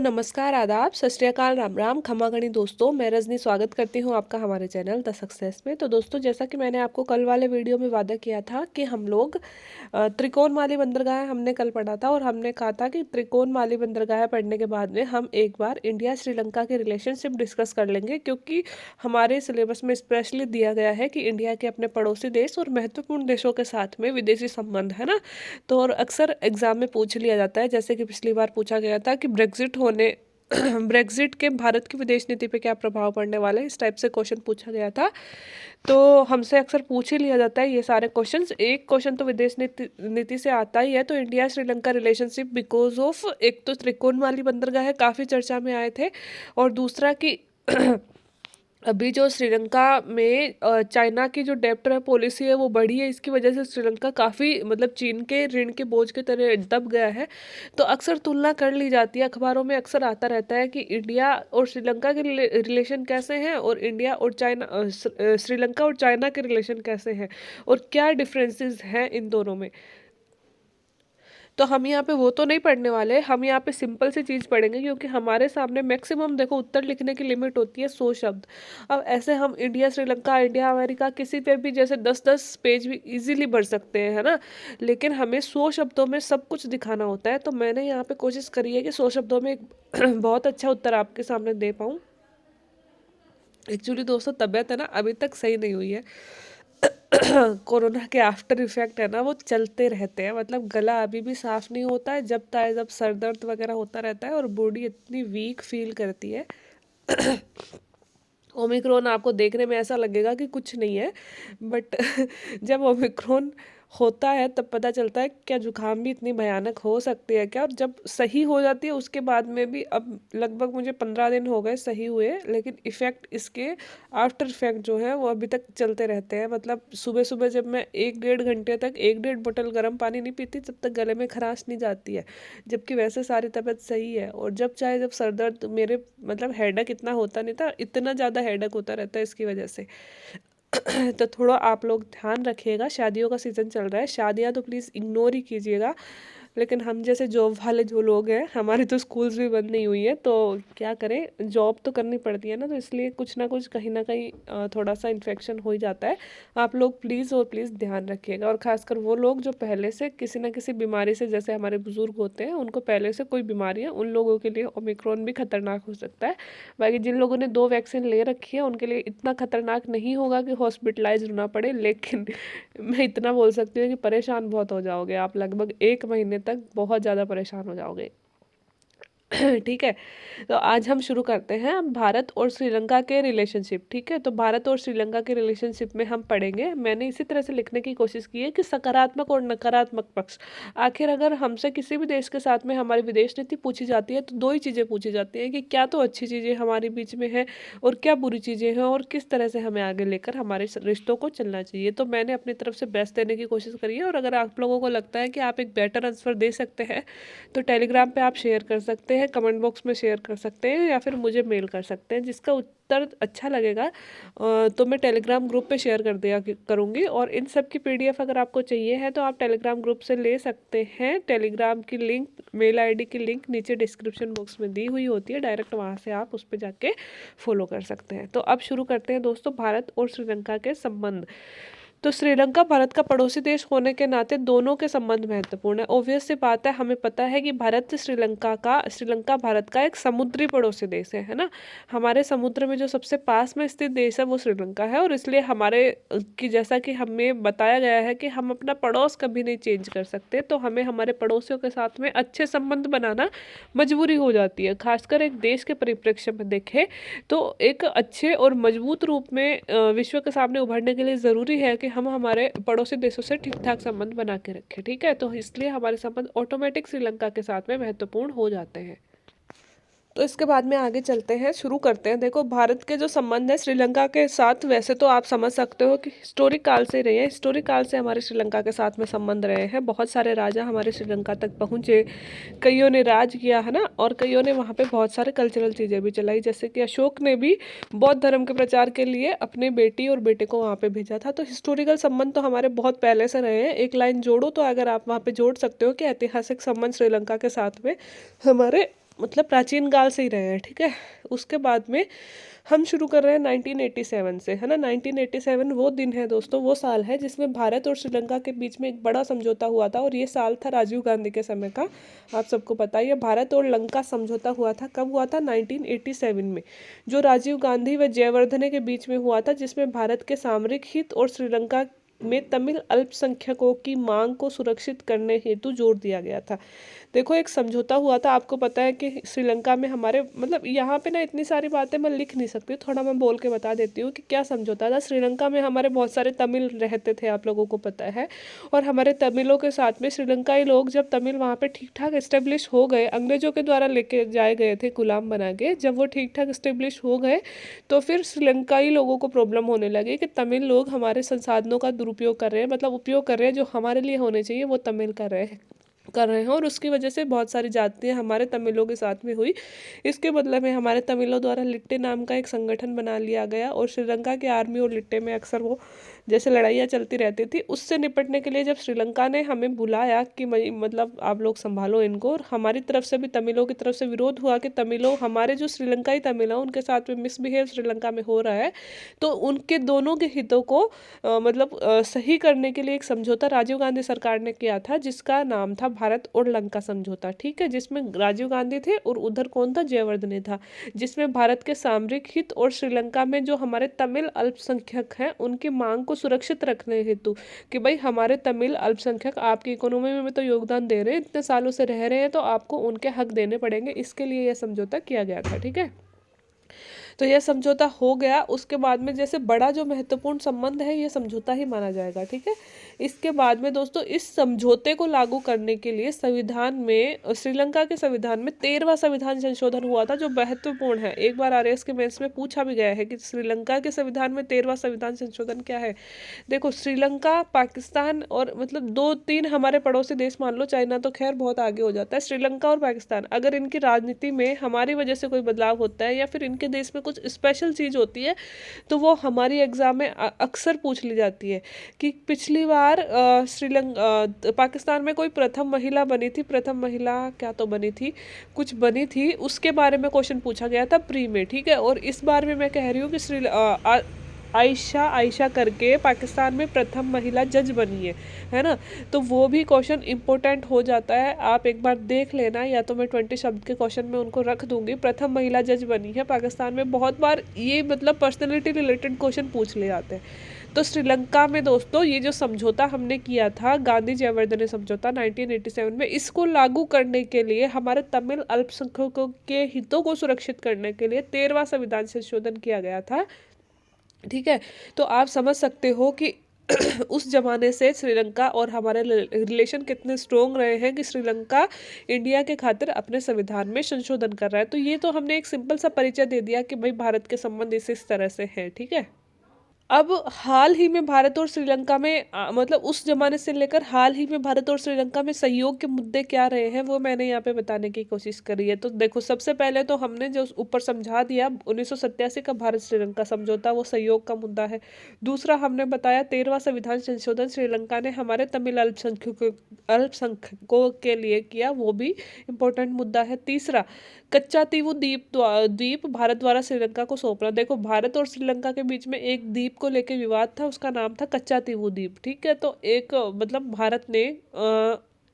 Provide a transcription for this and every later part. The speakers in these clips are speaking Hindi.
नमस्कार, आदाब, सत श्री अकाल, राम राम, खमा गणी दोस्तों, मैं रजनी स्वागत करती हूँ आपका हमारे चैनल द सक्सेस में। तो दोस्तों, जैसा कि मैंने आपको कल वाले वीडियो में वादा किया था कि हम लोग त्रिकोणमाली बंदरगाह हमने कल पढ़ा था और हमने कहा था कि त्रिकोणमाली बंदरगाह पढ़ने के बाद में हम एक बार इंडिया श्रीलंका की रिलेशनशिप डिस्कस कर लेंगे, क्योंकि हमारे सिलेबस में स्पेशली दिया गया है कि इंडिया के अपने पड़ोसी देश और महत्वपूर्ण देशों के साथ में विदेशी संबंध है ना। तो और अक्सर एग्जाम में पूछ लिया जाता है, जैसे कि पिछली बार पूछा गया था कि ब्रेग्जिट होने ब्रेग्जिट के भारत की विदेश नीति पे क्या प्रभाव पड़ने वाला है, इस टाइप से क्वेश्चन पूछा गया था। तो हमसे अक्सर पूछ ही लिया जाता है ये सारे क्वेश्चंस। एक क्वेश्चन तो विदेश नीति से आता ही है, तो India Sri Lanka relationship because of, एक तो त्रिकोणमाली बंदरगाह है, काफ़ी चर्चा में आए थे, और दूसरा कि अभी जो श्रीलंका में चाइना की जो डेब्ट पॉलिसी है वो बढ़ी है, इसकी वजह से श्रीलंका काफ़ी मतलब चीन के ऋण के बोझ की तरह दब गया है। तो अक्सर तुलना कर ली जाती है, अखबारों में अक्सर आता रहता है कि इंडिया और श्रीलंका के रिलेशन कैसे हैं, और इंडिया और चाइना श्रीलंका और चाइना के रिलेशन कैसे हैं, और क्या डिफरेंसेस हैं इन दोनों में। तो हम यहाँ पे वो तो नहीं पढ़ने वाले, हम यहाँ पे सिंपल सी चीज़ पढ़ेंगे, क्योंकि हमारे सामने मैक्सिमम देखो उत्तर लिखने की लिमिट होती है 100 शब्द। अब ऐसे हम इंडिया श्रीलंका, इंडिया अमेरिका, किसी पे भी जैसे 10-10 पेज भी इजीली भर सकते हैं, है ना। लेकिन हमें 100 शब्दों में सब कुछ दिखाना होता है, तो मैंने यहाँ पे कोशिश करी है कि 100 शब्दों में एक बहुत अच्छा उत्तर आपके सामने दे पाऊँ। एक्चुअली दोस्तों, तबीयत है ना अभी तक सही नहीं हुई है। कोरोना के आफ्टर इफेक्ट है ना, वो चलते रहते हैं, मतलब गला अभी भी साफ नहीं होता है, जब सर दर्द वगैरह होता रहता है और बॉडी इतनी वीक फील करती है। ओमिक्रॉन आपको देखने में ऐसा लगेगा कि कुछ नहीं है, बट जब ओमिक्रॉन होता है तब पता चलता है क्या जुकाम भी इतनी भयानक हो सकती है क्या। और जब सही हो जाती है उसके बाद में भी, अब लगभग मुझे 15 दिन हो गए सही हुए, लेकिन इफ़ेक्ट इसके आफ्टर इफेक्ट जो है वो अभी तक चलते रहते हैं। मतलब सुबह सुबह जब मैं 1-1.5 घंटे तक 1-1.5 बोतल गर्म पानी नहीं पीती, तब तक गले में खराश नहीं जाती है, जबकि वैसे सारी तबीयत सही है। और जब सर दर्द, मेरे मतलब हेडेक इतना होता नहीं था, इतना ज़्यादा हेडेक होता रहता है इसकी वजह से। तो थोड़ा आप लोग ध्यान रखिएगा, शादियों का सीज़न चल रहा है, शादियां तो प्लीज़ इग्नोर ही कीजिएगा। लेकिन हम जैसे जॉब वाले जो लोग हैं, हमारी तो स्कूल्स भी बंद नहीं हुई है, तो क्या करें, जॉब तो करनी पड़ती है ना, तो इसलिए कुछ ना कुछ कहीं ना कहीं थोड़ा सा इन्फेक्शन हो ही जाता है। आप लोग प्लीज़ और प्लीज़ ध्यान रखिएगा, और ख़ासकर वो लोग जो पहले से किसी ना किसी बीमारी से, जैसे हमारे बुज़ुर्ग होते हैं, उनको पहले से कोई बीमारी है, उन लोगों के लिए ओमिक्रॉन भी खतरनाक हो सकता है। बाकी जिन लोगों ने 2 वैक्सीन ले रखी है उनके लिए इतना खतरनाक नहीं होगा कि हॉस्पिटलाइज होना पड़े, लेकिन मैं इतना बोल सकती हूँ कि परेशान बहुत हो जाओगे आप, लगभग 1 महीने तक बहुत ज़्यादा परेशान हो जाओगे। ठीक है। तो आज हम शुरू करते हैं भारत और श्रीलंका के रिलेशनशिप। ठीक है, तो भारत और श्रीलंका के रिलेशनशिप में हम पढ़ेंगे, मैंने इसी तरह से लिखने की कोशिश की है कि सकारात्मक और नकारात्मक पक्ष। आखिर अगर हमसे किसी भी देश के साथ में हमारी विदेश नीति पूछी जाती है, तो दो ही चीज़ें पूछी जाती हैं कि क्या तो अच्छी चीज़ें हमारे बीच में है, और क्या बुरी चीज़ें हैं, और किस तरह से हमें आगे लेकर हमारे रिश्तों को चलना चाहिए। तो मैंने अपनी तरफ से बेस्ट देने की कोशिश करी है, और अगर आप लोगों को लगता है कि आप एक बेटर आंसर दे सकते हैं, तो टेलीग्राम पे आप शेयर कर सकते हैं, कमेंट बॉक्स में शेयर कर सकते हैं, या फिर मुझे मेल कर सकते हैं। जिसका उत्तर अच्छा लगेगा तो मैं टेलीग्राम ग्रुप पे शेयर कर दिया करूँगी। और इन सब की पीडीएफ अगर आपको चाहिए है तो आप टेलीग्राम ग्रुप से ले सकते हैं। टेलीग्राम की लिंक, मेल आईडी की लिंक नीचे डिस्क्रिप्शन बॉक्स में दी हुई होती है, डायरेक्ट वहाँ से आप उस पर जाके फॉलो कर सकते हैं। तो अब शुरू करते हैं दोस्तों, भारत और श्रीलंका के संबंध। तो श्रीलंका भारत का पड़ोसी देश होने के नाते दोनों के संबंध महत्वपूर्ण है। ऑब्वियस सी बात है, हमें पता है कि श्रीलंका भारत का एक समुद्री पड़ोसी देश है ना। हमारे समुद्र में जो सबसे पास में स्थित देश है वो श्रीलंका है, और इसलिए हमारे की जैसा कि हमें बताया गया है कि हम अपना पड़ोस कभी नहीं चेंज कर सकते, तो हमें हमारे पड़ोसियों के साथ में अच्छे संबंध बनाना मजबूरी हो जाती है। खासकर एक देश के परिप्रेक्ष्य में देखें तो एक अच्छे और मजबूत रूप में विश्व के सामने उभरने के लिए ज़रूरी है कि हम हमारे पड़ोसी देशों से ठीक ठाक संबंध बना के रखें। ठीक है, तो इसलिए हमारे संबंध ऑटोमेटिक श्रीलंका के साथ में महत्वपूर्ण हो जाते हैं। तो इसके बाद में आगे चलते हैं, शुरू करते हैं। देखो, भारत के जो संबंध है श्रीलंका के साथ, वैसे तो आप समझ सकते हो कि हिस्टोरिक काल से रहे हैं, हिस्टोरिक काल से हमारे श्रीलंका के साथ में संबंध रहे हैं। बहुत सारे राजा हमारे श्रीलंका तक पहुँचे, कईयों ने राज किया है ना, और कईयों ने वहाँ पे बहुत सारे कल्चरल चीज़ें भी चलाई, जैसे कि अशोक ने भी बौद्ध धर्म के प्रचार के लिए अपने बेटी और बेटे को वहाँ पे भेजा था। तो हिस्टोरिकल संबंध तो हमारे बहुत पहले से रहे हैं। एक लाइन जोड़ो तो अगर आप वहाँ पे जोड़ सकते हो कि ऐतिहासिक संबंध श्रीलंका के साथ में हमारे मतलब प्राचीन काल से ही रहे हैं, ठीक है। उसके बाद में हम शुरू कर रहे हैं 1987 से, है ना। 1987 वो दिन है दोस्तों, वो साल है जिसमें भारत और श्रीलंका के बीच में एक बड़ा समझौता हुआ था, और ये साल था राजीव गांधी के समय का। आप सबको पता है, ये भारत और लंका समझौता हुआ था। कब हुआ था? 1987 में, जो राजीव गांधी व जयवर्धने के बीच में हुआ था, जिसमें भारत के सामरिक हित और श्रीलंका में तमिल अल्पसंख्यकों की मांग को सुरक्षित करने हेतु जोर दिया गया था। देखो, एक समझौता हुआ था। आपको पता है कि श्रीलंका में हमारे, मतलब यहाँ पे ना इतनी सारी बातें मैं लिख नहीं सकती, थोड़ा मैं बोल के बता देती हूँ कि क्या समझौता था। श्रीलंका में हमारे बहुत सारे तमिल रहते थे, आप लोगों को पता है। और हमारे तमिलों के साथ में श्रीलंकाई लोग, जब तमिल वहाँ पे ठीक ठाक इस्टेब्लिश हो गए, अंग्रेजों के द्वारा लेके जाए गए थे गुलाम बना के, जब वो ठीक ठाक इस्टेब्लिश हो गए, तो फिर श्रीलंकाई लोगों को प्रॉब्लम होने लगी कि तमिल लोग हमारे संसाधनों का दुरुपयोग कर रहे हैं, मतलब उपयोग कर रहे हैं, जो हमारे लिए होने चाहिए वो तमिल कर रहे हैं। और उसकी वजह से बहुत सारी जातियां हमारे तमिलों के साथ में हुई। इसके बदले में हमारे तमिलों द्वारा लिट्टे नाम का एक संगठन बना लिया गया, और श्रीलंका की आर्मी और लिट्टे में अक्सर वो जैसे लड़ाइयाँ चलती रहती थी, उससे निपटने के लिए जब श्रीलंका ने हमें बुलाया कि मतलब आप लोग संभालो इनको, और हमारी तरफ से भी तमिलों की तरफ से विरोध हुआ कि तमिलों, हमारे जो श्रीलंकाई तमिल हैं उनके साथ में मिसबिहेव श्रीलंका में हो रहा है, तो उनके दोनों के हितों को सही करने के लिए एक समझौता राजीव गांधी सरकार ने किया था, जिसका नाम था भारत और लंका समझौता, ठीक है। जिसमें राजीव गांधी थे और उधर कौन था? जयवर्धने था। जिसमें भारत के सामरिक हित और श्रीलंका में जो हमारे तमिल अल्पसंख्यक हैं उनकी मांग को सुरक्षित रखने हेतु, कि भाई हमारे तमिल अल्पसंख्यक आपकी इकोनॉमी में तो योगदान दे रहे हैं, इतने सालों से रह रहे हैं, तो आपको उनके हक देने पड़ेंगे, इसके लिए यह समझौता किया गया था, ठीक है। तो यह समझौता हो गया। उसके बाद में जैसे बड़ा जो महत्वपूर्ण संबंध है, ये समझौता ही माना जाएगा, ठीक है। इसके बाद में दोस्तों, इस समझौते को लागू करने के लिए संविधान में, श्रीलंका के संविधान में 13वां संविधान संशोधन हुआ था, जो महत्वपूर्ण है। एक बार आरएस के मेंस में पूछा भी गया है कि श्रीलंका के संविधान में 13वां संविधान संशोधन क्या है। देखो, श्रीलंका, पाकिस्तान और मतलब दो तीन हमारे पड़ोसी देश मान लो, चाइना तो खैर बहुत आगे हो जाता है, श्रीलंका और पाकिस्तान, अगर इनकी राजनीति में हमारी वजह से कोई बदलाव होता है, या फिर इनके देश में कुछ स्पेशल चीज़ होती है, तो वो हमारी एग्जाम में अक्सर पूछ ली जाती है। कि पिछली बार पाकिस्तान में कोई प्रथम महिला बनी थी, प्रथम महिला क्या तो बनी थी, कुछ बनी थी, उसके बारे में क्वेश्चन पूछा गया था प्री में, ठीक है। और इस बार भी मैं कह रही हूँ कि आयशा आयशा करके पाकिस्तान में प्रथम महिला जज बनी है ना। तो वो भी क्वेश्चन इंपॉर्टेंट हो जाता है, आप एक बार देख लेना, या तो मैं 20 शब्द के क्वेश्चन में उनको रख दूंगी। प्रथम महिला जज बनी है पाकिस्तान में, बहुत बार ये मतलब पर्सनैलिटी रिलेटेड क्वेश्चन पूछ ले जाते हैं। तो श्रीलंका में दोस्तों, ये जो समझौता हमने किया था, गांधी जयवर्धने समझौता 1987 में, इसको लागू करने के लिए, हमारे तमिल अल्पसंख्यकों के हितों को सुरक्षित करने के लिए 13वां संविधान संशोधन किया गया था, ठीक है। तो आप समझ सकते हो कि उस जमाने से श्रीलंका और हमारे रिलेशन कितने स्ट्रोंग रहे हैं, कि श्रीलंका इंडिया के खातिर अपने संविधान में संशोधन कर रहा है। तो ये तो हमने एक सिंपल सा परिचय दे दिया कि भाई भारत के संबंध इस तरह से हैं, ठीक है। अब हाल ही में भारत और श्रीलंका में मतलब उस जमाने से लेकर हाल ही में भारत और श्रीलंका में सहयोग के मुद्दे क्या रहे हैं, वो मैंने यहाँ पे बताने की कोशिश करी है। तो देखो, सबसे पहले तो हमने जो ऊपर समझा दिया, 1987 का भारत श्रीलंका समझौता, वो सहयोग का मुद्दा है। दूसरा हमने बताया 13वां संविधान संशोधन श्रीलंका ने हमारे तमिल अल्पसंख्यकों के लिए किया, वो भी इम्पोर्टेंट मुद्दा है। तीसरा, कच्चा तीवू द्वीप भारत द्वारा श्रीलंका को सौंपना। देखो, भारत और श्रीलंका के बीच में एक द्वीप को लेकर विवाद था, उसका नाम था कच्चा तीवू द्वीप, ठीक है। तो एक मतलब भारत ने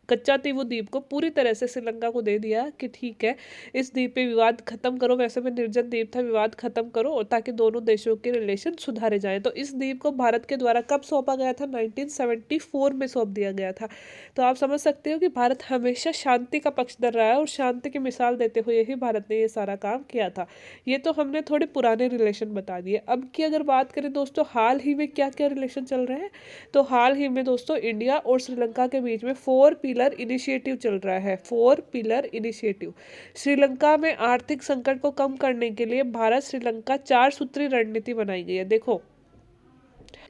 कच्चा तीवू द्वीप को पूरी तरह से श्रीलंका को दे दिया कि ठीक है, इस द्वीप पे विवाद खत्म करो, वैसे में निर्जन द्वीप था, विवाद खत्म करो, और ताकि दोनों देशों के रिलेशन सुधारे जाएं। तो इस द्वीप को भारत के द्वारा कब सौंपा गया था? 1974 में सौंप दिया गया था। तो आप समझ सकते हो कि भारत हमेशा शांति का पक्षधर रहा है, और शांति की मिसाल देते हुए ही भारत ने ये सारा काम किया था। ये तो हमने थोड़े पुराने रिलेशन बता दिए। अब की अगर बात करें दोस्तों, हाल ही में क्या क्या रिलेशन चल रहे हैं, तो हाल ही में दोस्तों इंडिया और श्रीलंका के बीच में 4 पिलर इनिशिएटिव चल रहा है। 4 पिलर इनिशिएटिव। श्रीलंका में आर्थिक संकट को कम करने के लिए भारत श्रीलंका 4 सूत्री रणनीति बनाई गई है। देखो,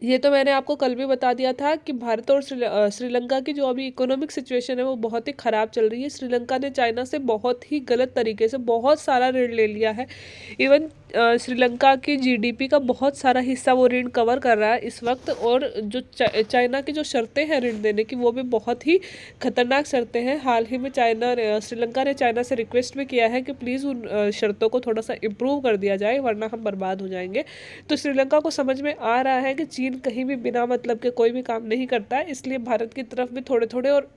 ये तो मैंने आपको कल भी बता दिया था कि भारत और श्रीलंका की जो अभी इकोनॉमिक सिचुएशन है वो बहुत ही ख़राब चल रही है। श्रीलंका ने चाइना से बहुत ही गलत तरीके से बहुत सारा ऋण ले लिया है। इवन श्रीलंका की जीडीपी का बहुत सारा हिस्सा वो ऋण कवर कर रहा है इस वक्त। और जो चाइना की जो शर्तें हैं ऋण देने की वो भी बहुत ही खतरनाक शर्तें हैं। हाल ही में श्रीलंका ने चाइना से रिक्वेस्ट भी किया है कि प्लीज़ उन शर्तों को थोड़ा सा इम्प्रूव कर दिया जाए, वरना हम बर्बाद हो जाएंगे। तो श्रीलंका को समझ में आ रहा है कि चीन कहीं भी बिना मतलब के कोई भी काम नहीं करता है, इसलिए भारत की तरफ भी थोड़े थोड़े और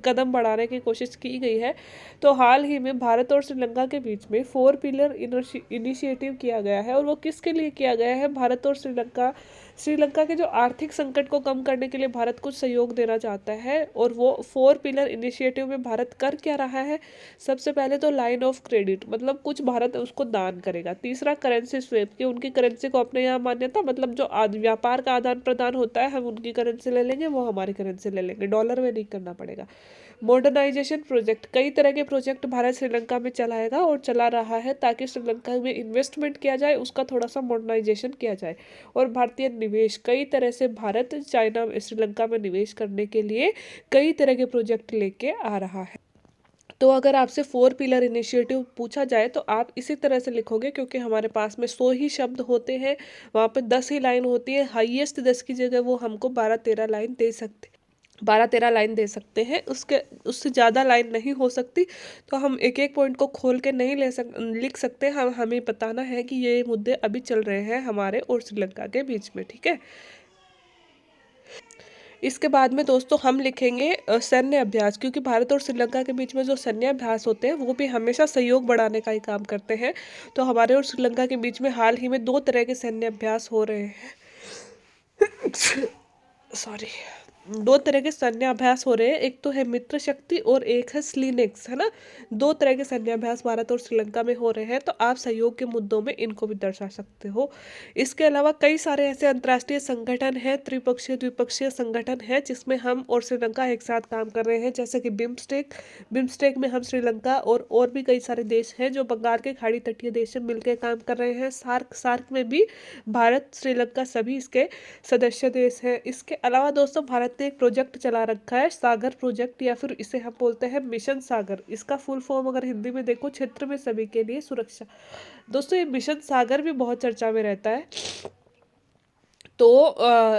कदम बढ़ाने की कोशिश की गई है। तो हाल ही में भारत और श्रीलंका के बीच में 4 पिलर इनिशिएटिव किया गया है। और वो किसके लिए किया गया है? भारत और श्रीलंका के जो आर्थिक संकट को कम करने के लिए भारत कुछ सहयोग देना चाहता है। और वो 4 पिलर इनिशिएटिव में भारत कर क्या रहा है? सबसे पहले तो लाइन ऑफ क्रेडिट, मतलब कुछ भारत उसको दान करेगा। तीसरा करेंसी स्वेप, कि उनकी करेंसी को अपने यहाँ मान्यता, मतलब जो व्यापार का आदान प्रदान होता है, हम उनकी करेंसी ले लेंगे, वो हमारी करेंसी ले लेंगे, डॉलर में नहीं करना पड़ेगा। मॉडर्नाइजेशन प्रोजेक्ट, कई तरह के प्रोजेक्ट भारत श्रीलंका में चलाएगा और चला रहा है, ताकि श्रीलंका में इन्वेस्टमेंट किया जाए, उसका थोड़ा सा मॉडर्नाइजेशन किया जाए। और भारतीय निवेश, कई तरह से भारत चाइना श्रीलंका में निवेश करने के लिए कई तरह के प्रोजेक्ट लेके आ रहा है। तो अगर आपसे 4 पिलर इनिशिएटिव पूछा जाए तो आप इसी तरह से लिखोगे, क्योंकि हमारे पास में 100 ही शब्द होते हैं, वहाँ पे 10 ही लाइन होती है। हाईएस्ट 10 की जगह वो हमको 12-13 लाइन दे सकते हैं, उसके उससे ज़्यादा लाइन नहीं हो सकती। तो हम एक एक पॉइंट को खोल के नहीं लिख सकते। हमें बताना है कि ये मुद्दे अभी चल रहे हैं हमारे और श्रीलंका के बीच में, ठीक है। इसके बाद में दोस्तों हम लिखेंगे सैन्य अभ्यास, क्योंकि भारत और श्रीलंका के बीच में जो सैन्य अभ्यास होते हैं वो भी हमेशा सहयोग बढ़ाने का ही काम करते हैं। तो हमारे और श्रीलंका के बीच में हाल ही में 2 तरह के सैन्य अभ्यास हो रहे हैं। सॉरी, 2 तरह के सैन्य अभ्यास हो रहे हैं, एक तो है मित्र शक्ति और एक है स्लीनेक्स, है ना। 2 तरह के सैन्य अभ्यास भारत और श्रीलंका में हो रहे हैं, तो आप सहयोग के मुद्दों में इनको भी दर्शा सकते हो। इसके अलावा कई सारे ऐसे अंतर्राष्ट्रीय संगठन हैं, त्रिपक्षीय द्विपक्षीय संगठन हैं, जिसमें हम और श्रीलंका एक साथ काम कर रहे हैं, जैसे कि बिम्स्टेक में हम श्रीलंका और भी कई सारे देश हैं जो बंगाल के खाड़ी तटीय देश से मिलकर काम कर रहे हैं। सार्क में भी भारत श्रीलंका सभी इसके सदस्य देश हैं। इसके अलावा दोस्तों भारत ने एक प्रोजेक्ट चला रखा है, सागर प्रोजेक्ट, या फिर इसे हम बोलते हैं मिशन सागर। इसका फुल फॉर्म अगर हिंदी में देखो, क्षेत्र में सभी के लिए सुरक्षा। दोस्तों ये मिशन सागर भी बहुत चर्चा में रहता है। तो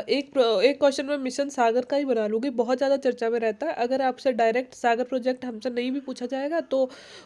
एक क्वेश्चन मैं मिशन सागर का ही बना लूँगी, बहुत ज़्यादा चर्चा में रहता है। अगर आपसे डायरेक्ट सागर प्रोजेक्ट हमसे नहीं भी पूछा जाएगा तो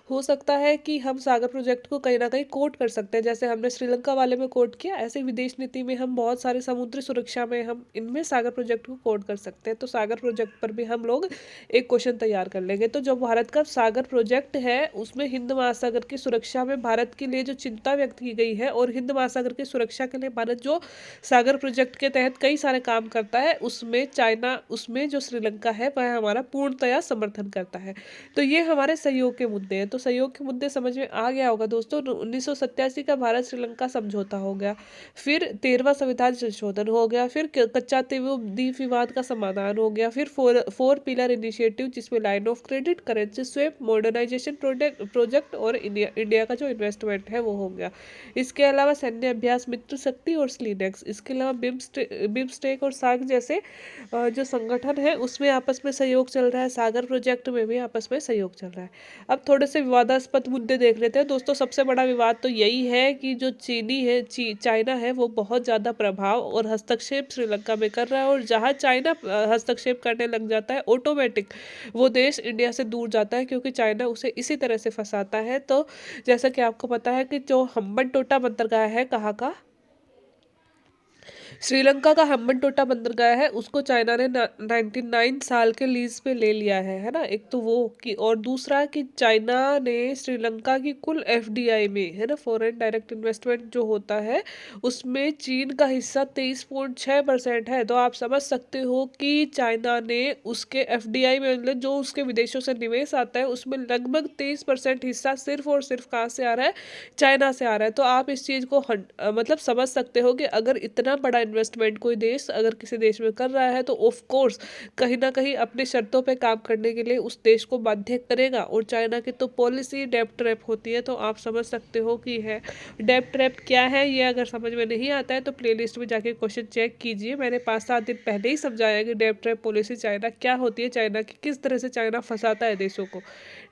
हो सकता है कि हम सागर प्रोजेक्ट को कहीं ना कहीं कोट कर सकते हैं, जैसे हमने श्रीलंका वाले में कोट किया, ऐसे विदेश नीति में हम बहुत सारे समुद्री सुरक्षा में हम इनमें सागर प्रोजेक्ट को कोट कर सकते हैं। तो सागर प्रोजेक्ट पर भी हम लोग एक क्वेश्चन तैयार कर लेंगे। तो जो भारत का सागर प्रोजेक्ट है उसमें हिंद महासागर की सुरक्षा में भारत के लिए जो चिंता व्यक्त की गई है, और हिंद महासागर की सुरक्षा के लिए भारत जो सागर प्रोजेक्ट के तहत कई सारे काम करता है, उसमें जो श्रीलंका है वह हमारा पूर्णतया समर्थन करता है। तो ये हमारे सहयोग के मुद्दे हैं। तो सहयोग के मुद्दे समझ में आ गया होगा दोस्तों। 1987 का भारत श्रीलंका समझौता हो गया, फिर 13वां संविधान संशोधन हो गया, फिर कच्चा द्वीप विवाद का समाधान हो गया, फिर 4 पिलर इनिशिएटिव जिसमें line of credit, currency swap, modernisation project और इंडिया का जो इन्वेस्टमेंट है वो हो गया। इसके अलावा सैन्य अभ्यास, मित्र शक्ति और स्लीनेक्स। इसके अलावा बिम्स्टेक और सार्क जैसे जो संगठन है उसमें आपस में सहयोग चल रहा है, सागर प्रोजेक्ट में भी आपस में सहयोग चल रहा है। अब थोड़े से विवादास्पद मुद्दे देख लेते हैं दोस्तों। सबसे बड़ा विवाद तो यही है कि जो चाइना है वो बहुत ज़्यादा प्रभाव और हस्तक्षेप श्रीलंका में कर रहा है, और जहाँ चाइना हस्तक्षेप करने लग जाता है ऑटोमेटिक वो देश इंडिया से दूर जाता है, क्योंकि चाइना उसे इसी तरह से फंसाता है। तो जैसा कि आपको पता है कि जो हम्बनटोटा बंदरगाह है, कहाँ का, श्रीलंका का हम्बनटोटा बंदरगाह है, उसको चाइना ने 99 साल के लीज पे ले लिया है ना। एक तो वो कि, और दूसरा कि चाइना ने श्रीलंका की कुल एफडीआई में, है ना, फॉरेन डायरेक्ट इन्वेस्टमेंट जो होता है, उसमें चीन का हिस्सा 23.6% है। तो आप समझ सकते हो कि चाइना ने उसके एफडीआई में, मतलब जो उसके विदेशों से निवेश आता है उसमें लगभग 23% हिस्सा सिर्फ और सिर्फ कहाँ से आ रहा है? चाइना से आ रहा है। तो आप इस चीज़ को मतलब समझ सकते हो कि अगर इतना बड़ा इन्वेस्टमेंट कोई देश अगर किसी देश में कर रहा है तो ऑफ कोर्स कहीं ना कहीं अपनी शर्तों पे काम करने के लिए उस देश को बाध्य करेगा। और चाइना की तो पॉलिसी डेब्ट ट्रैप होती है, तो आप समझ सकते हो कि है डेब्ट ट्रैप क्या है। ये अगर समझ में नहीं आता है तो प्लेलिस्ट में जाके क्वेश्चन चेक कीजिए, मैंने 5-7 दिन पहले ही समझाया कि डेब्ट ट्रैप पॉलिसी चाइना क्या होती है, चाइना की किस तरह से चाइना फंसाता है देशों को,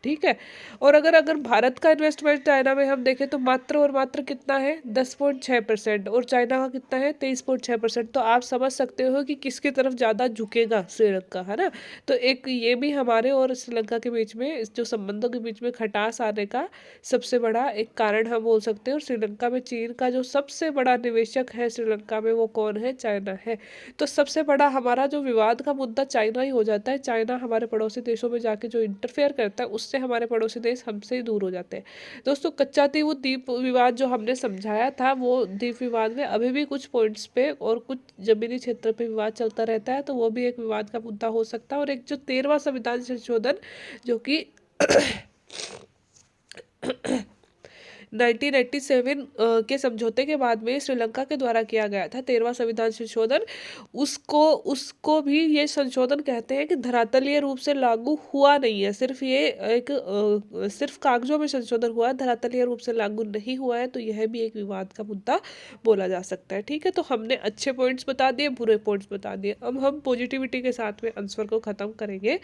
ठीक है। और अगर अगर भारत का इन्वेस्टमेंट चाइना में हम देखें तो मात्र और मात्र कितना है 10.6%, और चाइना का कितना है 23.6%। तो आप समझ सकते हो कि किसकी तरफ ज़्यादा झुकेगा श्रीलंका, है ना। तो एक ये भी हमारे और श्रीलंका के बीच में जो संबंधों के बीच में खटास आने का सबसे बड़ा एक कारण हम बोल सकते हैं। और श्रीलंका में चीन का जो सबसे बड़ा निवेशक है श्रीलंका में वो कौन है, चाइना है। तो सबसे बड़ा हमारा जो विवाद का मुद्दा चाइना ही हो जाता है। चाइना हमारे पड़ोसी देशों में जाके जो इंटरफेयर करता है उससे हमारे पड़ोसी देश हमसे ही दूर हो जाते हैं। दोस्तों कच्चा तीर द्वीप विवाद जो हमने समझाया था, वो द्वीप विवाद में अभी भी कुछ पॉइंट्स पे और कुछ जमीनी क्षेत्र पे विवाद चलता रहता है, तो वो भी एक विवाद का मुद्दा हो सकता है। और एक जो 13वां संविधान संशोधन जो कि 1987 के समझौते के बाद में श्रीलंका के द्वारा किया गया था 13वां संविधान संशोधन, उसको उसको भी ये संशोधन कहते हैं कि धरातलीय रूप से लागू हुआ नहीं है। सिर्फ ये एक सिर्फ कागजों में संशोधन हुआ है, धरातलीय रूप से लागू नहीं हुआ है। तो यह भी एक विवाद का मुद्दा बोला जा सकता है, ठीक है। तो हमने अच्छे पॉइंट्स बता दिए, बुरे पॉइंट्स बता दिए। अब हम पॉजिटिविटी के साथ में आंसर को खत्म करेंगे।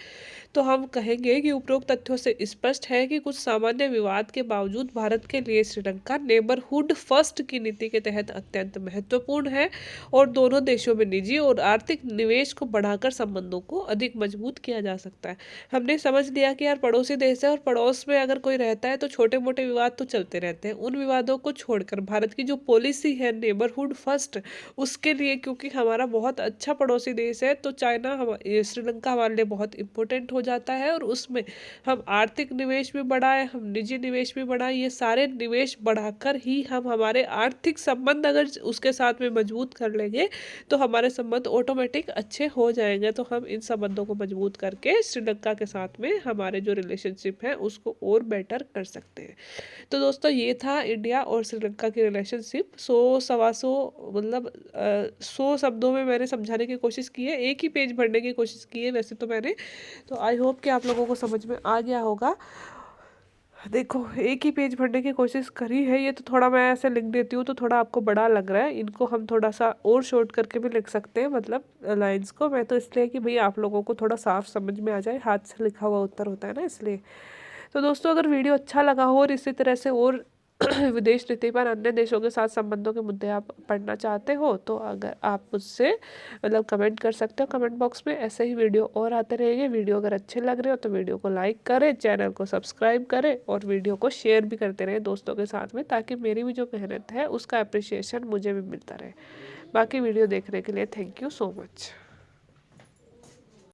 तो हम कहेंगे कि उपरोक्त तथ्यों से स्पष्ट है कि कुछ सामान्य विवाद के बावजूद भारत के लिए श्रीलंका नेबरहुड फर्स्ट की नीति के तहत अत्यंत महत्वपूर्ण है, और दोनों देशों में निजी और आर्थिक निवेश को बढ़ाकर संबंधों को अधिक मजबूत किया जा सकता है। हमने समझ लिया कि यार पड़ोसी देश है और पड़ोस में अगर कोई रहता है तो छोटे मोटे विवाद तो चलते रहते हैं। उन विवादों को छोड़कर भारत की जो पॉलिसी है नेबरहुड फर्स्ट, उसके लिए क्योंकि हमारा बहुत अच्छा पड़ोसी देश है तो चाइना श्रीलंका हमारे लिए बहुत इंपॉर्टेंट हो जाता है। और उसमें हम आर्थिक निवेश भी बढ़ाएं, हम निजी निवेश भी बढ़ाएं, ये सारे निवेश बढ़ाकर ही हम हमारे आर्थिक संबंध अगर उसके साथ में मजबूत कर लेंगे तो हमारे संबंध ऑटोमेटिक अच्छे हो जाएंगे। तो हम इन संबंधों को मजबूत करके श्रीलंका के साथ में हमारे जो रिलेशनशिप है उसको और बेटर कर सकते हैं। तो दोस्तों ये था इंडिया और श्रीलंका की रिलेशनशिप। 100-125 मतलब 100 शब्दों में मैंने समझाने की कोशिश की है, एक ही पेज भरने की कोशिश की है वैसे तो मैंने। तो आई होप कि आप लोगों को समझ में आ गया होगा। देखो एक ही पेज भरने की कोशिश करी है, ये तो थोड़ा मैं ऐसे लिख देती हूँ तो थोड़ा आपको बड़ा लग रहा है, इनको हम थोड़ा सा और शॉर्ट करके भी लिख सकते हैं, मतलब लाइंस को। मैं तो इसलिए कि भाई आप लोगों को थोड़ा साफ समझ में आ जाए, हाथ से लिखा हुआ उत्तर होता है ना, इसलिए। तो दोस्तों अगर वीडियो अच्छा लगा हो और इसी तरह से और विदेश नीति पर अन्य देशों के साथ संबंधों के मुद्दे आप पढ़ना चाहते हो तो अगर आप मुझसे मतलब कमेंट कर सकते हो कमेंट बॉक्स में। ऐसे ही वीडियो और आते रहेंगे। वीडियो अगर अच्छे लग रहे हो तो वीडियो को लाइक करें, चैनल को सब्सक्राइब करें और वीडियो को शेयर भी करते रहें दोस्तों के साथ में, ताकि मेरी भी जो मेहनत है उसका अप्रिसिएशन मुझे भी मिलता रहे। बाकी वीडियो देखने के लिए थैंक यू सो मच।